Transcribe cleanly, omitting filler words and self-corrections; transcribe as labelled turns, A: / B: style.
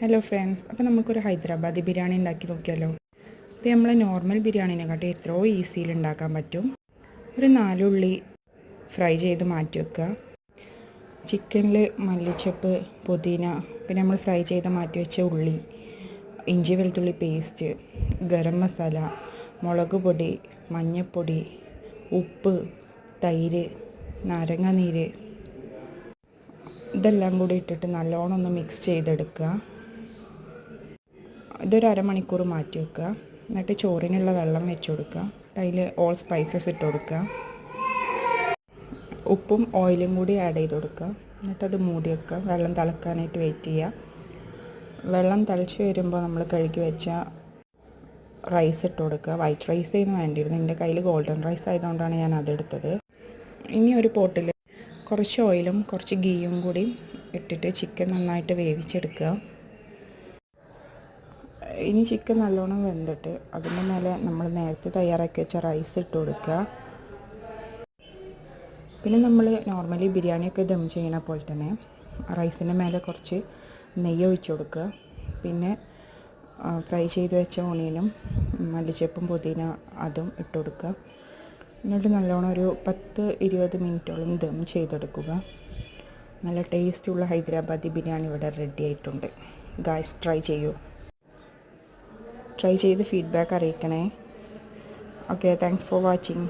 A: Hello friends, അപ്പോൾ നമുക്കൊരു ഹൈദരാബാദി ബിരിയാണി ഉണ്ടാക്കി നോക്കിയാലോ. ഇത് നമ്മൾ നോർമൽ ബിരിയാണിനെക്കാട്ടി എത്രയോ ഈസിയിൽ ഉണ്ടാക്കാൻ പറ്റും. ഒരു 4 ഉള്ളി ഫ്രൈ ചെയ്ത് മാറ്റി വെക്കുക. ചിക്കനിൽ മല്ലിച്ചപ്പ്, പുതിന, പിന്നെ നമ്മൾ ഫ്രൈ ചെയ്ത് മാറ്റി വെച്ച ഉള്ളി, ഇഞ്ചി വെളുത്തുള്ളി പേസ്റ്റ്, ഗരം മസാല, മുളക് പൊടി, മഞ്ഞൾപ്പൊടി, ഉപ്പ്, തൈര്, നാരങ്ങ നീര്, ഇതെല്ലാം കൂടി ഇട്ടിട്ട് നല്ലോണം ഒന്ന് മിക്സ് ചെയ്തെടുക്കുക. ഇതൊരു അരമണിക്കൂർ മാറ്റി വെക്കുക. എന്നിട്ട് ചോറിനുള്ള വെള്ളം വെച്ച് കൊടുക്കുക. അതിൽ ഓൾ സ്പൈസസ് ഇട്ട് കൊടുക്കുക. ഉപ്പും ഓയിലും കൂടി ആഡ് ചെയ്ത് കൊടുക്കുക. എന്നിട്ടത് മൂടി വെക്കുക. വെള്ളം തിളക്കാനായിട്ട് വെയിറ്റ് ചെയ്യുക. വെള്ളം തിളച്ച് വരുമ്പോൾ നമ്മൾ കഴുകി വെച്ച റൈസ് ഇട്ട് കൊടുക്കുക. വൈറ്റ് റൈസ് ചെയ്യുന്ന വേണ്ടിയിരുന്നു. എൻ്റെ കയ്യിൽ ഗോൾഡൻ റൈസ് ആയതുകൊണ്ടാണ് ഞാൻ അതെടുത്തത്. ഇനി ഒരു പോട്ടിൽ കുറച്ച് ഓയിലും കുറച്ച് ഗീയും കൂടി ഇട്ടിട്ട് ചിക്കൻ നന്നായിട്ട് വേവിച്ചെടുക്കുക. ഇനി ചിക്കൻ നല്ലോണം വെന്തിട്ട് അതിൻ്റെ മേലെ നമ്മൾ നേരത്തെ തയ്യാറാക്കി വെച്ച റൈസ് ഇട്ട് കൊടുക്കുക. പിന്നെ നമ്മൾ നോർമലി ബിരിയാണിയൊക്കെ ദം ചെയ്യണ പോലെ തന്നെ റൈസിൻ്റെ മേലെ കുറച്ച് നെയ്യ് ഒഴിച്ച് കൊടുക്കുക. പിന്നെ ഫ്രൈ ചെയ്ത് വെച്ച ഓണിയനും മല്ലിച്ചപ്പും പുതിന അതും ഇട്ട് കൊടുക്കുക. എന്നിട്ട് നല്ലോണം ഒരു 10-20 മിനിറ്റോളം ദം ചെയ്തെടുക്കുക. നല്ല ടേസ്റ്റുള്ള ഹൈദരാബാദി ബിരിയാണി ഇവിടെ റെഡി ആയിട്ടുണ്ട്. ഗായ്സ്, ട്രൈ ചെയ്ത് ഫീഡ്ബാക്ക് അറിയിക്കണേ. Okay, thanks for watching.